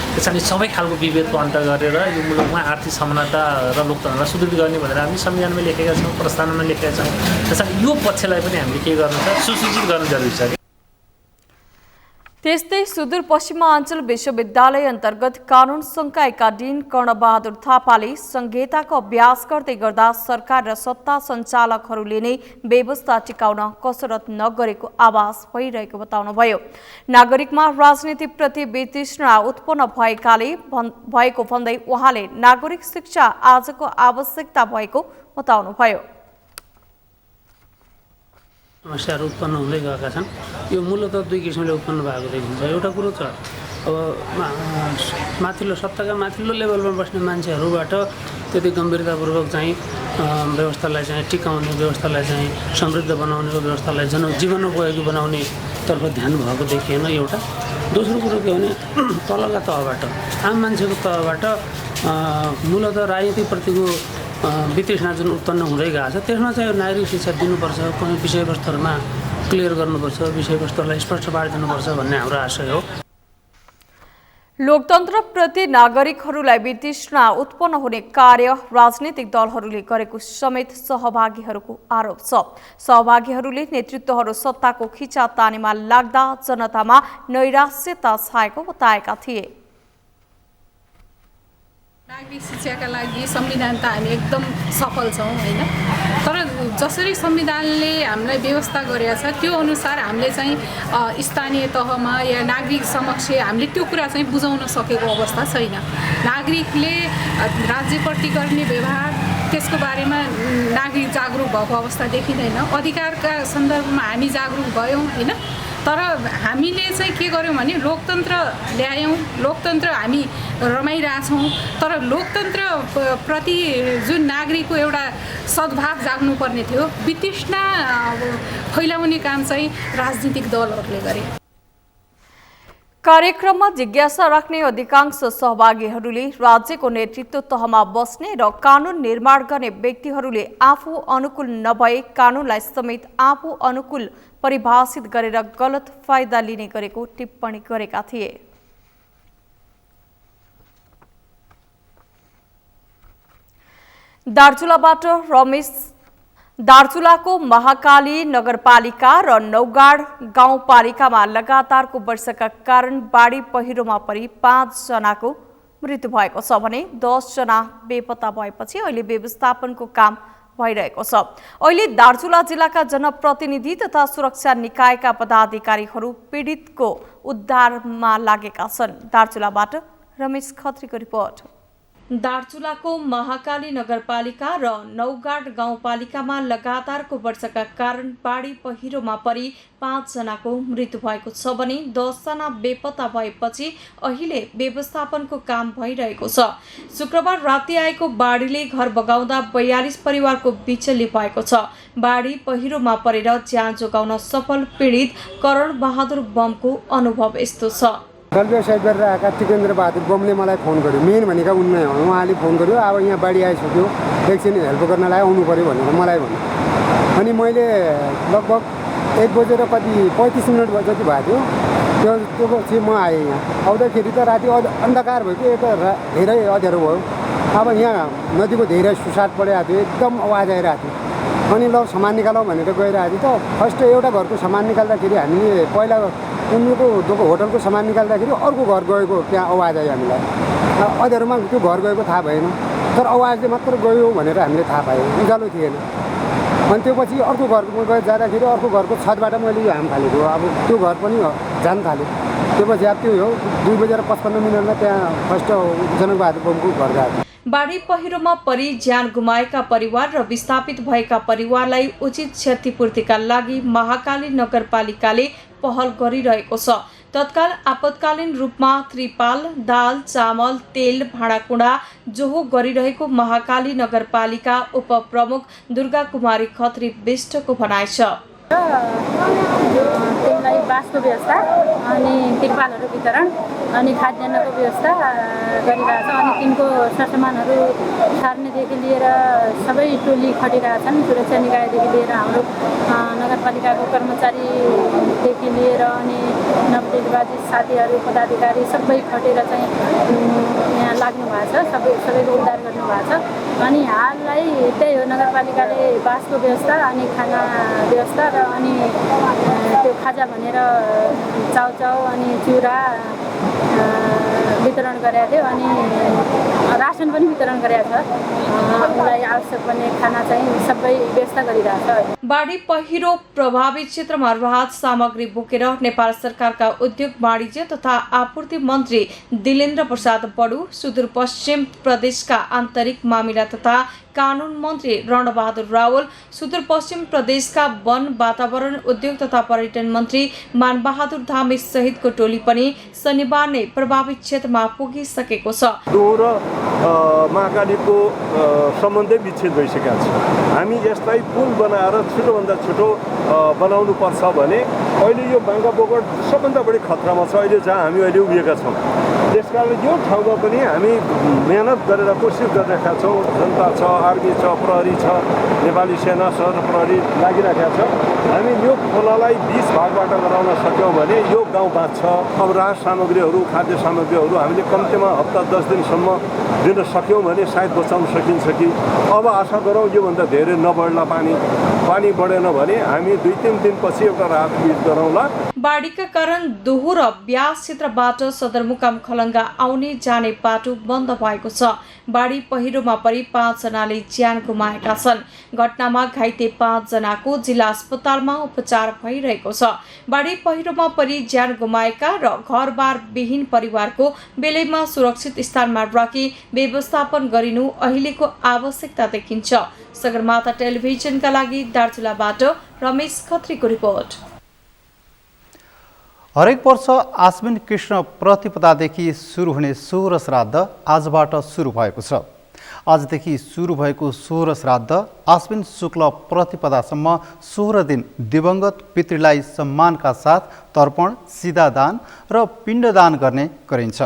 त्यस कारण सबै खालको विभेदको अन्त गरेर यो मुलुकमा आर्थिक समानता र लोकतन्त्रलाई सुदृढ गर्ने भनेर हामी संविधानमा लेखेका छौँ, प्रस्तावनामा लेखेका छौँ। त्यस कारण यो पक्षलाई पनि हामीले के गर्नु छ, सुसूचित गर्नु जरुरी छ। त्यस्तै सुदूरपश्चिमाञ्चल विश्वविद्यालय अन्तर्गत कानुन संकायका डिन कर्णबहादुर थापाले संहिताको अभ्यास गर्दै गर्दा सरकार र सत्ता सञ्चालकहरूले नै व्यवस्था टिकाउन कसरत नगरेको आभास भइरहेको बताउनुभयो। नागरिकमा राजनीतिप्रति वितृष्णा उत्पन्न भएको भन्दै उहाँले नागरिक शिक्षा आजको आवश्यकता भएको बताउनुभयो। समस्याहरू उत्पन्न हुँदै गएका छन्। यो मूलतः दुई किसिमले उत्पन्न भएको देखिन्छ। एउटा कुरो छ, अब माथिल्लो सत्ताका माथिल्लो लेभलमा बस्ने मान्छेहरूबाट त्यति गम्भीरतापूर्वक चाहिँ व्यवस्थालाई चाहिँ टिकाउने, व्यवस्थालाई चाहिँ समृद्ध बनाउने, व्यवस्थालाई जीवनोपयोगी बनाउने तर्फ ध्यान भएको देखिएन एउटा। दोस्रो कुरो के भने तलका तहबाट, आम मान्छेको तहबाट मूलतः राजनीतिप्रतिको वितृष्णा जुन उत्पन्न हुँदै गएको छ, त्यसमा चाहिँ नागरिक शिक्षा दिनुपर्छ, कुनै विषयवस्तुहरूमा क्लियर गर्नुपर्छ, विषयवस्तुहरूलाई स्पष्ट पारिदिनुपर्छ भन्ने हाम्रो आशय हो। लोकतन्त्रप्रति नागरिकहरूलाई वितृष्णा उत्पन्न हुने कार्य राजनीतिक दलहरूले गरेको समेत सहभागीहरूको आरोप छ। सहभागीहरूले नेतृत्वहरू सत्ताको खिचातानीमा लाग्दा जनतामा नैराश्यता छाएको बताएका थिए। नागरिक शिक्षाका लागि संविधान त हामी एकदम सफल छौँ होइन, तर जसरी संविधानले हामीलाई व्यवस्था गरेका छ त्यो अनुसार हामीले चाहिँ स्थानीय तहमा या नागरिक समक्ष हामीले त्यो कुरा चाहिँ बुझाउन सकेको अवस्था छैन। नागरिकले राज्यप्रति गर्ने व्यवहार त्यसको बारेमा नागरिक जागरुक भएको अवस्था देखिँदैन। अधिकारका सन्दर्भमा हामी जागरुक भयौँ होइन, तर हामीले चाहिँ के गर्यौँ भने लोकतन्त्र ल्यायौँ, लोकतन्त्र हामी रमाइरहेछौँ, तर लोकतन्त्र प्रति जुन नागरिकको एउटा सद्भाव जाग्नुपर्ने थियो, वितृष्णा फैलाउने काम चाहिँ राजनीतिक दलहरूले गरे। कार्यक्रममा जिज्ञासा राख्ने अधिकांश सहभागीहरूले राज्यको नेतृत्व तहमा बस्ने र कानुन निर्माण गर्ने व्यक्तिहरूले आफू अनुकूल नभए कानुनलाई समेत आफू अनुकूल परिभाषित गरेर गलत फाइदा लिने गरेको टिप्पणी गरेका थिए। दार्चुलाको महाकाली नगरपालिका र नौगाड गाउँपालिकामा लगातारको वर्षाका कारण बाढी पहिरोमा परि 5 जनाको मृत्यु भएको छ भने 10 जना बेपत्ता भएपछि अहिले व्यवस्थापनको काम भइरहेको छ। अहिले दार्चुला जिल्लाका जनप्रतिनिधि तथा सुरक्षा निकायका पदाधिकारीहरू पीडितको उद्धारमा लागेका छन्। दार्चुलाबाट रमेश खत्रीको रिपोर्ट। दार्चुलाको महाकाली नगरपालिका र नौगाड गाउँपालिकामा लगातारको वर्षाका कारण बाढी पहिरोमा परि 5 जनाको मृत्यु भएको छ भने 10 जना बेपत्ता भएपछि अहिले व्यवस्थापनको काम भइरहेको छ। शुक्रबार राति आएको बाढीले घर बगाउँदा 42 परिवारको बिचल्ली भएको छ। बाढी पहिरोमा परेर ज्यान जोगाउन सफल पीडित करण बहादुर बमको अनुभव यस्तो छ। फल व्यवसाय गरेर आएका टिकेन्द्र बहादुर बमले मलाई फोन गर्यो, मेन भनेका उनमै हो। उहाँले फोन गर्यो, अब यहाँ बाढी आइसक्यो, एकछिन हेल्प गर्नलाई आउनु पऱ्यो भनेर मलाई भन्यो। अनि मैले लगभग 1 बजेर कति 35 मिनट जति भएको थियो त्यो पछि म आएँ यहाँ आउँदाखेरि त राति अन्धकार भयो कि यो त धेरै अँध्यारो भयो अब यहाँ नदीको धेरै सुसाट परेको थियो एकदम आवाज आइरहेको थियो अनि ल सामान निकालौँ भनेर गइरहेको थियो त फर्स्ट एउटा घरको सामान निकाल्दाखेरि हामीले पहिला उनीहरूको होटलको सामान निकाल्दाखेरि अर्को घर गएको त्यहाँ आवाज आयो हामीलाई अँध्यारोमा त्यो घर गएको थाहा भएन तर आवाजले मात्र गयो भनेर हामीले थाहा पायौँ उज्यालो थिएन अनि त्यो पछि अर्को घरको गएर जाँदाखेरि अर्को घरको छतबाट मैले यो हाम फालेको अब त्यो घर पनि जान थाल्यो त्यो पछि अब त्यो हो 2:55 त्यहाँ फर्स्ट जनकबहादुर बमको घर गएको बाढी पहिरोमा परि ज्यान गुमाएका परिवार र विस्थापित भएका परिवारलाई उचित क्षतिपूर्तिका लागि महाकाली नगरपालिकाले पहल गरिरहेको छ। तत्काल आपतकालीन रूपमा त्रिपाल, दाल, चामल, तेल, भाँडाकुँडा जोहो गरिरहेको महाकाली नगरपालिका उपप्रमुख दुर्गा कुमारी खत्री विष्टको भनाइ छ। त्यसलाई बासको व्यवस्था अनि तिरपालहरू वितरण अनि खाद्यान्नको व्यवस्था गरिरहेछ अनि तिनको सरसामानहरू सार्नेदेखि लिएर सबै टोली खटिरहेछन्। सुरक्षा निकायदेखि लिएर हाम्रो नगरपालिकाको कर्मचारीदेखि लिएर अनि नवनिर्वाचित साथीहरू पदाधिकारी सबै खटेर चाहिँ यहाँ लाग्नु भएको छ। सबैको उद्धार गर्नुभएको छ अनि हाललाई त्यही हो नगरपालिकाले बासको व्यवस्था अनि खाना व्यवस्था र अनि त्यो खाजा भनेर चाउचाउ अनि चिउरा वितरण गरेको थियो अनि रासन पनि वितरण गरेको छ। उनलाई आवश्यक पर्ने खाना चाहिँ सबै व्यवस्था गरिरहेछ। बाढी पहिरो प्रभावित क्षेत्रमा राहत सामग्री बोकेर नेपाल सरकारका उद्योग वाणिज्य तथा आपूर्ति मन्त्री दिलेन्द्र प्रसाद बडु, सुदूरपश्चिम प्रदेशका आन्तरिक मामिला तथा कानुन मन्त्री रणबहादुर रावल, सुदूरपश्चिम प्रदेशका वन वातावरण उद्योग तथा पर्यटन मन्त्री मानबहादुर धामी सहितको टोली पनि शनिबार नै प्रभावित क्षेत्रमा पुगिसकेको छ। दोहोरो महाकालीको सम्बन्धै विच्छेद भइसकेका छ। हामी यसलाई पुल बनाएर छिटोभन्दा छिटो बनाउनु पर्छ भने अहिले यो बाङ्गा बोगड सबभन्दा बढी खतरामा छ अहिले जहाँ हामी अहिले उभिएका छौँ। त्यसकारण यो ठाउँमा पनि हामी मेहनत गरेर कोसिस गरिरहेका छौँ। जनता छ, आर्मी छ, प्रहरी छ, नेपाली सेना सशस्त्र प्रहरी लागिरहेका छ। हामी यो खोलालाई 20 भागबाट गराउन सक्यौँ भने यो गाउँ बाँच्छ। अब राहत सामग्रीहरू, खाद्य सामग्रीहरू हामीले कम्तीमा हप्ता 10 दिनसम्म दिन सक्यौँ भने सायद बचाउन सकिन्छ कि। अब आशा गरौँ योभन्दा धेरै नबढ्ला पानी बढेन भने हामी 2-3 दिनपछि एउटा राहत बिच गरौँला। बाढीका कारण दोहो र ब्यास क्षेत्रबाट सदरमुकाम खलङ्गा आउने जाने बाटो बन्द भएको छ। बाढी पहिरोमा परि 5 जनाले ज्यान गुमाएका छन्। घटनामा घाइते 5 जनाको जिल्ला अस्पतालमा उपचार भइरहेको छ। बाढी पहिरोमा परि ज्यान गुमाएका र घरबार विहीन परिवारको बेलैमा सुरक्षित स्थानमा राखी व्यवस्थापन गरिनु अहिलेको आवश्यकता देखिन्छ। सगरमाथा टेलिभिजनका लागि दार्चुलाबाट रमेश खत्रीको रिपोर्ट। हरेक वर्ष आश्विन कृष्ण प्रतिपदादेखि सुरु हुने सोह्र श्राद्ध आजबाट सुरु भएको छ। आजदेखि सुरु भएको सोह्र श्राद्ध आश्विन शुक्ल प्रतिपदासम्म 16 दिन दिवंगत पितृलाई सम्मानका साथ तर्पण, सिधादान र पिण्डदान गर्ने गरिन्छ।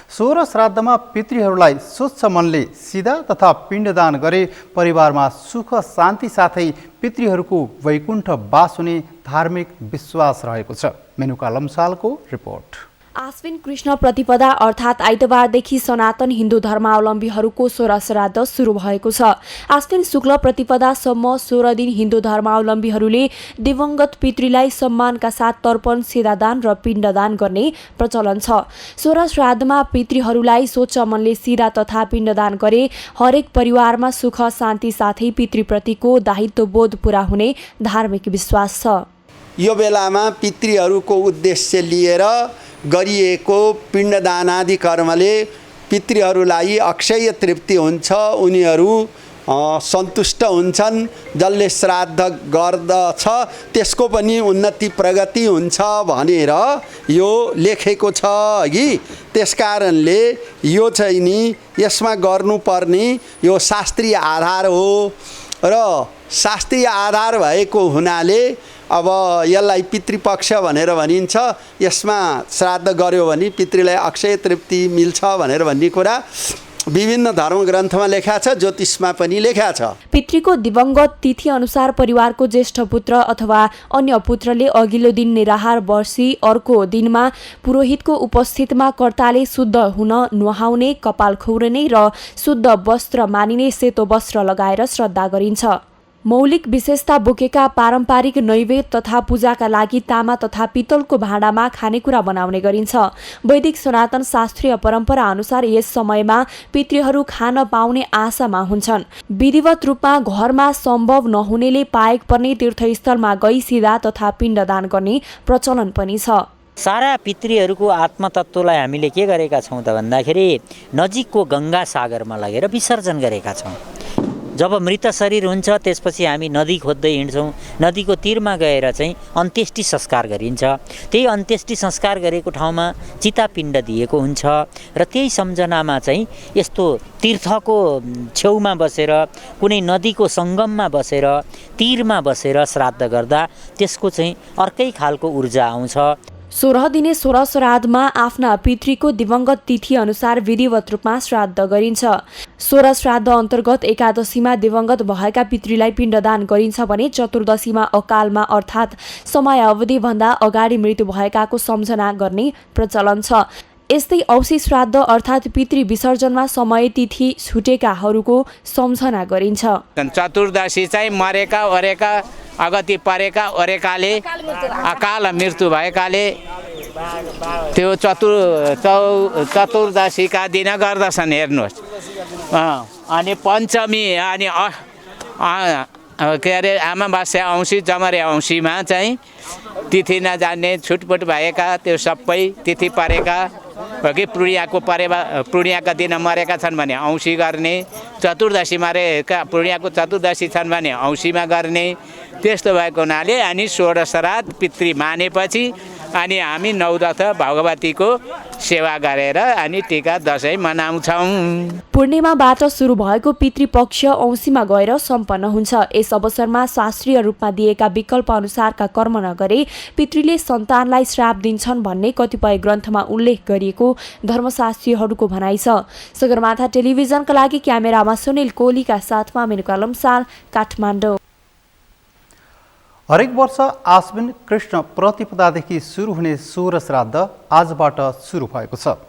सोह्र श्राद्धमा पितृहरूलाई स्वच्छ मनले सिधा तथा पिण्डदान गरे परिवारमा सुख शान्ति साथै पितृहरूको वैकुण्ठ वास हुने धार्मिक विश्वास रहेको छ। मेनुका लम्सालको रिपोर्ट। आश्विन कृष्ण प्रतिपदा अर्थात् आइतबारदेखि सनातन हिन्दू धर्मावलम्बीहरूको सोह्र श्राद्ध सुरु भएको छ। आश्विन शुक्ल प्रतिपदासम्म 16 दिन हिन्दू धर्मावलम्बीहरूले दिवंगत पितृलाई सम्मानका साथ तर्पण, सिधादान र पिण्डदान गर्ने प्रचलन छ। सोह्र श्राद्धमा पितृहरूलाई स्वच्छ मनले सिधा तथा पिण्डदान गरे हरेक परिवारमा सुख शान्ति साथै पितृप्रतिको दायित्वबोध पूरा हुने धार्मिक विश्वास छ। यो बेलामा पितृहरूको उद्देश्य लिएर गरिएको पिण्डदानादि कर्मले पितृहरूलाई अक्षय तृप्ति हुन्छ। उनीहरू सन्तुष्ट हुन्छन्। जसले श्राद्ध गर्दछ त्यसको पनि उन्नति प्रगति हुन्छ भनेर यो लेखेको छ कि त्यसकारणले यो चाहिँ नि यसमा गर्नुपर्ने यो शास्त्रीय आधार हो र शास्त्रीय आधार भएको हुनाले अब यसलाई पितृपक्ष भनेर भनिन्छ। यसमा श्राद्ध गर्यो भने पितृलाई अक्षय तृप्ति मिल्छ भनेर भन्ने कुरा विभिन्न धर्मग्रन्थमा लेखा छ, ज्योतिषमा पनि लेखा छ। पितृको दिवंगत तिथि अनुसार परिवारको ज्येष्ठ पुत्र अथवा अन्य पुत्रले अघिल्लो दिन निराहार बसी अर्को दिनमा पुरोहितको उपस्थितिमा कर्ताले शुद्ध हुन नुहाउने, कपाल खौरने र शुद्ध वस्त्र मानिने सेतो वस्त्र लगाएर श्रद्धा गरिन्छ। मौलिक विशेषता बोकेका पारम्परिक नैवेद्य तथा पूजाका लागि तामा तथा पित्तलको भाँडामा खानेकुरा बनाउने गरिन्छ। वैदिक सनातन शास्त्रीय परम्परा अनुसार यस समयमा पितृहरू खान पाउने आशामा हुन्छन्। विधिवत रूपमा घरमा सम्भव नहुनेले पाएक पर्ने तीर्थस्थलमा गई सिधा तथा पिण्डदान गर्ने प्रचलन पनि छ। सारा पितृहरूको आत्मतत्त्वलाई हामीले के गरेका छौँ त भन्दाखेरि नजिकको गङ्गा सागरमा लगेर विसर्जन गरेका छौँ। जब मृत शरीर हुन्छ त्यसपछि हामी नदी खोज्दै हिँड्छौँ। नदीको तीरमा गएर चाहिँ अन्त्येष्टि संस्कार गरिन्छ। त्यही अन्त्येष्टि संस्कार गरेको ठाउँमा चितापिण्ड दिएको हुन्छ र त्यही सम्झनामा चाहिँ यस्तो तीर्थको छेउमा बसेर कुनै नदीको सङ्गममा बसेर तीरमा बसेर श्राद्ध गर्दा त्यसको चाहिँ अर्कै खालको ऊर्जा आउँछ। 16 दिने 16 श्राद्धमा आफ्ना पितृको दिवंगत तिथि अनुसार विधिवत रूपमा श्राद्ध गरिन्छ। 16 श्राद्ध अन्तर्गत एकादशीमा दिवंगत भएका पितृलाई पिण्डदान गरिन्छ भने चतुर्दशीमा अकालमा अर्थात् समयावधि भन्दा अगाडि मृत्यु भएकाको सम्झना गर्ने प्रचलन छ। यस्तै औँसी श्राद्ध अर्थात् पितृ विसर्जनमा समय तिथि छुटेकाहरूको सम्झना गरिन्छ। चतुर्दशी चाहिँ मरेका ओरेका अगति परेका ओरेकाले अकाल मृत्यु भएकाले त्यो चतुर्दशीका दिन गर्दछन्। हेर्नुहोस्, अनि पञ्चमी अनि के अरे अमावास्या औँसी जमरे औँसीमा चाहिँ तिथि नजान्ने छुटपुट भएका त्यो सबै तिथि परेका कि पूर्णियाका दिन मरेका छन् भने औँसी गर्ने, चतुर्दशी मरेका पूर्णियाको चतुर्दशी छन् भने औँसीमा गर्ने। त्यस्तो भएको हुनाले अनि 16 श्राद्ध पितृ मानेपछि अनि हामी नौरथ भगवतीको सेवा गरेर अनि टीका दशैँ मनाउँछौँ। पूर्णिमाबाट सुरु भएको पितृपक्ष औँसीमा गएर सम्पन्न हुन्छ। यस अवसरमा शास्त्रीय रूपमा दिएका विकल्प अनुसारका कर्म नगरे पितृले सन्तानलाई श्राप दिन्छन् भन्ने कतिपय ग्रन्थमा उल्लेख गरिएको धर्मशास्त्रीहरूको भनाइ छ। सगरमाथा टेलिभिजनका लागि क्यामेरामा सुनिल कोलीका साथमा मेनुका लम्साल, काठमाडौँ। हरेक वर्ष आश्विन कृष्ण प्रतिपदादेखि सुरु हुने 16 श्राद्ध आजबाट सुरु भएको छ।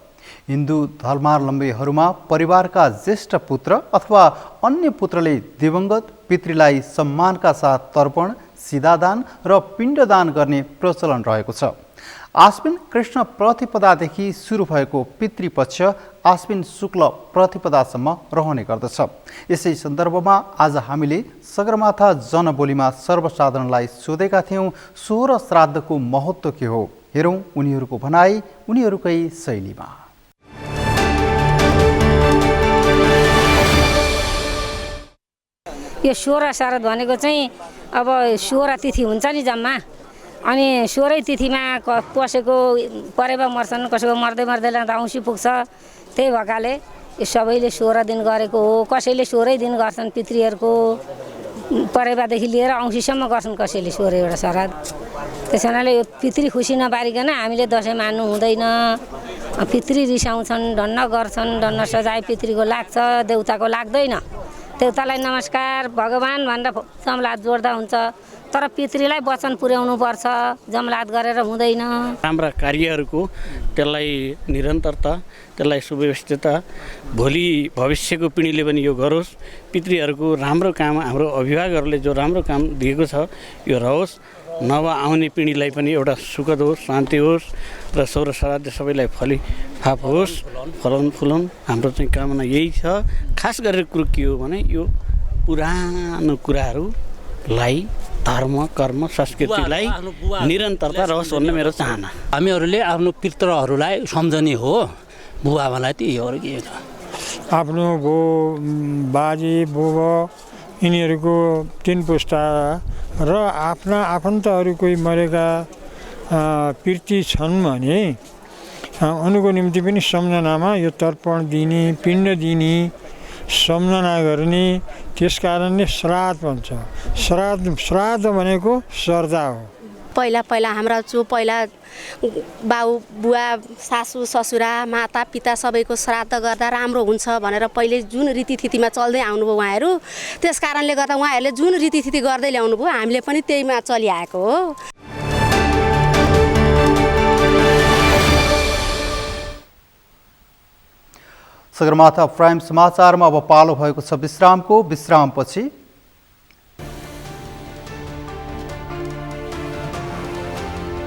हिन्दू धर्मावलम्बीहरूमा परिवारका ज्येष्ठ पुत्र अथवा अन्य पुत्रले दिवंगत पितृलाई सम्मानका साथ तर्पण, सिधादान र पिण्डदान गर्ने प्रचलन रहेको छ। आश्विन कृष्ण प्रतिपदादेखि सुरु भएको पितृपक्ष आश्विन शुक्ल प्रतिपदासम्म रहने गर्दछ। यसै सन्दर्भमा आज हामीले सगरमाथा जनबोलीमा सर्वसाधारणलाई सोधेका थियौँ 16 श्राद्धको महत्त्व के हो। हेरौँ उनीहरूको भनाइ उनीहरूकै शैलीमा। यो 16 श्राद्ध भनेको चाहिँ अब 16 तिथि हुन्छ नि जम्मा, अनि 16 तिथिमा कसैको परेवा मर्छन्, कसैको मर्दै मर्दै लाँदा औँसी पुग्छ। त्यही भएकाले यो सबैले 16 दिन गरेको हो। कसैले 16 दिन गर्छन् पितृहरूको, परेवादेखि लिएर औँसीसम्म गर्छन् कसैले 16वटा श्राद्ध। त्यस कारणले यो पितृ खुसी नपारिकन हामीले दसैँ मान्नु हुँदैन। पितृ रिसाउँछन्, डन्न गर्छन्, डन्न सजाय पितृको लाग्छ, देउताको लाग्दैन। देउतालाई नमस्कार भगवान् भनेर जमलात जोड्दा हुन्छ, तर पितृलाई वचन पुर्याउनु पर्छ, जमलात गरेर हुँदैन। राम्रा कार्यहरूको त्यसलाई निरन्तरता, त्यसलाई सुव्यवस्थितता, भोलि भविष्यको पिँढीले पनि यो गरोस्। पितृहरूको राम्रो काम, हाम्रो अभिभावकहरूले जो राम्रो काम दिएको छ यो रहोस्, नभए आउने पिँढीलाई पनि एउटा सुखद होस्, शान्ति होस् र 16 श्राद्ध सबैलाई फलिफाप होस्, फलन फुलन। हाम्रो चाहिँ कामना यही छ। खास गरेर कुरो के हो भने यो पुरानो कुराहरूलाई, धर्म कर्म संस्कृतिलाई निरन्तरता रहोस् भन्ने मेरो चाहना। हामीहरूले आफ्नो पितृहरूलाई सम्झने हो। बुबाआमालाई त्यही हो के छ, आफ्नो बाजे बुबा यिनीहरूको 3 पुस्ता र आफ्ना आफन्तहरू कोही मरेका पितृ छन् भने उनको निम्ति पनि सम्झनामा यो तर्पण दिने, पिण्ड दिने, सम्झना गर्ने। त्यस कारणले श्राद्ध भन्छ। श्राद्ध भनेको श्रद्धा हो। पहिला हाम्रा जो पहिला बाउ बुवा सासू ससुरा माता पिता सबैको श्राद्ध गर्दा राम्रो हुन्छ भनेर पहिले जुन रीतिथितिमा चल्दै आउनुभयो उहाँहरू, त्यस कारणले गर्दा उहाँहरूले जुन रीतिथिति गर्दै ल्याउनु भयो हामीले पनि त्यहीमा चलिआएको हो। सगरमाथा प्राइम समाचारमा अब पालो भएको छ विश्रामको। विश्रामपछि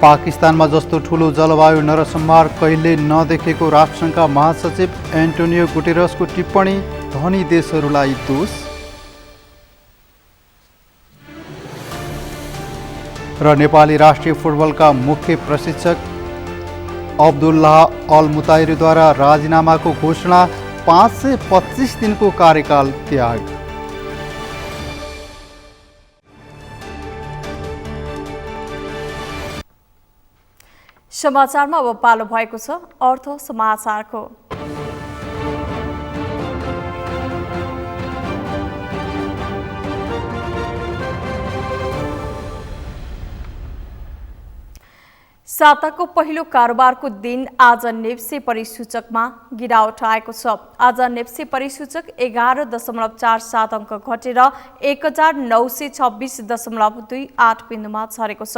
पाकिस्तानमा जस्तो ठूलो जलवायु नरसंहार कहिले नदेखेको राष्ट्रसङ्घका महासचिव एन्टोनियो गुटेरसको टिप्पणी, धनी देशहरूलाई दोष। र नेपाली राष्ट्रिय फुटबलका मुख्य प्रशिक्षक अब्दुल्लाह अल मुताहिरीद्वारा राजीनामाको घोषणा, 525 दिनको कार्यकाल त्याग। समाचारमा अब पालो भएको छ अर्थ समाचारको। साताको पहिलो कारोबारको दिन आज नेप्से परिसूचकमा गिरावट आएको छ। आज नेप्से परिसूचक 11.47 अङ्क घटेर 1926.28 बिन्दुमा झरेको छ।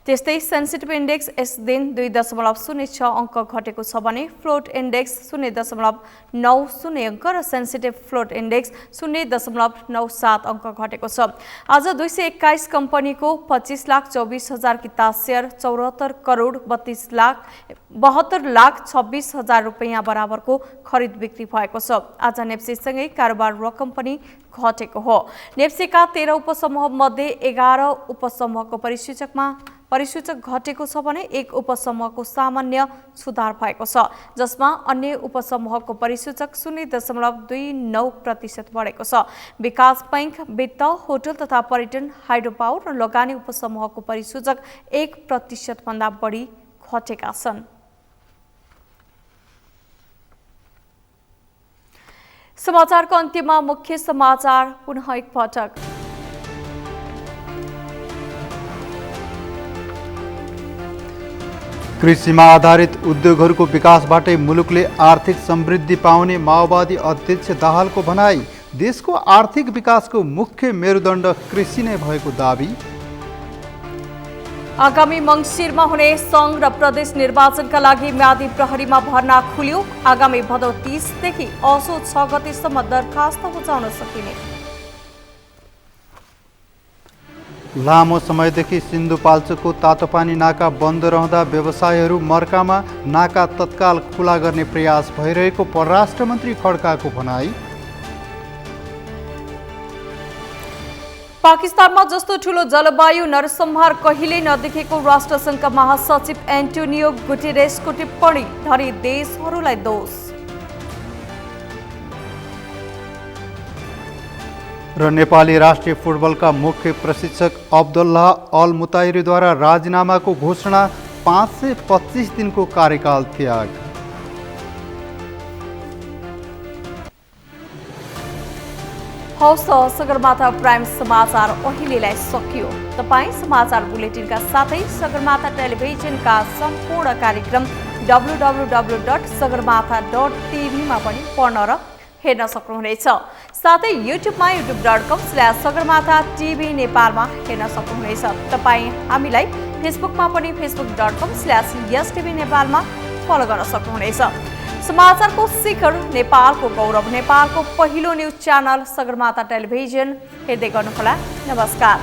त्यस्तै सेन्सिटिभ इन्डेक्स यस दिन 2.06 अङ्क घटेको छ भने फ्लोट इन्डेक्स 0.90 अङ्क र सेन्सिटिभ फ्लोट इन्डेक्स 0.97 अङ्क घटेको छ। आज 221 कम्पनीको 25,24,000 किता सेयर 74 करोड 72,26,000 रुपैयाँ बराबरको खरिद बिक्री भएको छ। आज नेप्सेसँगै कारोबार रकम पनि घटेको हो। नेप्सेका 13 उपसमूह मध्ये 11 उपसमूहको परिसूचक घटेको छ भने एक उपसमूहको सामान्य सुधार भएको छ, जसमा अन्य उपसमूहको परिसूचक 0.29% बढेको छ। विकास बैंक, वित्त, होटल तथा पर्यटन, हाइड्रोपावर र लगानी उपसमूहको परिसूचक 1% भन्दा बढी घटेका छन्। समाचारको अन्त्यमा मुख्य समाचार पुनः एकपटक। कृषिमा आधारित उद्योगहरूको विकासबाटै मुलुकले आर्थिक समृद्धि पाउने माओवादी अध्यक्ष दाहालको भनाई। देशको आर्थिक विकासको मुख्य मेरुदण्ड कृषि नै भएको दाबी। आगामी मङ्सिरमा हुने सङ्घ र प्रदेश निर्वाचनका लागि म्यादी प्रहरीमा भर्ना खुल्यो। आगामी भदौ 30 देखि असोज 6 गतेसम्म दरखास्त बुझाउन सकिने। लामो समयदेखि सिन्धुपाल्चोकको तातोपानी नाका बन्द रहँदा व्यवसायीहरू मर्कामा, नाका तत्काल खुला गर्ने प्रयास भइरहेको परराष्ट्र मन्त्री खड्काको भनाई। पाकिस्तानमा जस्तो ठूलो जलवायु नरसंहार कहिले नदेखेको राष्ट्रसङ्घका महासचिव एन्टोनियो गुटेरेसको टिप्पणी, धनी देशहरूलाई दोष। र नेपाली राष्ट्रिय फुटबलका मुख्य प्रशिक्षक अब्दुल्लाह अल मुताहिरीद्वारा राजीनामाको घोषणा, 525 दिनको कार्यकाल त्याग। हौस् त सगरमाथा प्राइम समाचार अहिलेलाई सकियो। तपाईँ समाचार बुलेटिनका साथै सगरमाथा टेलिभिजनका सम्पूर्ण कार्यक्रम www.sagarmatha.tv मा पनि पढ्न र हेर्न सक्नुहुनेछ। साथै युट्युबमा youtube.com/sagarmatha TV नेपालमा हेर्न सक्नुहुनेछ। तपाईँ हामीलाई फेसबुकमा पनि facebook.com/yastv नेपालमा फलो गर्न सक्नुहुनेछ। समाचारको शिखर, नेपालको गौरव, नेपालको पहिलो न्युज च्यानल सगरमाथा टेलिभिजन हेर्दै गर्नुहोला। नमस्कार।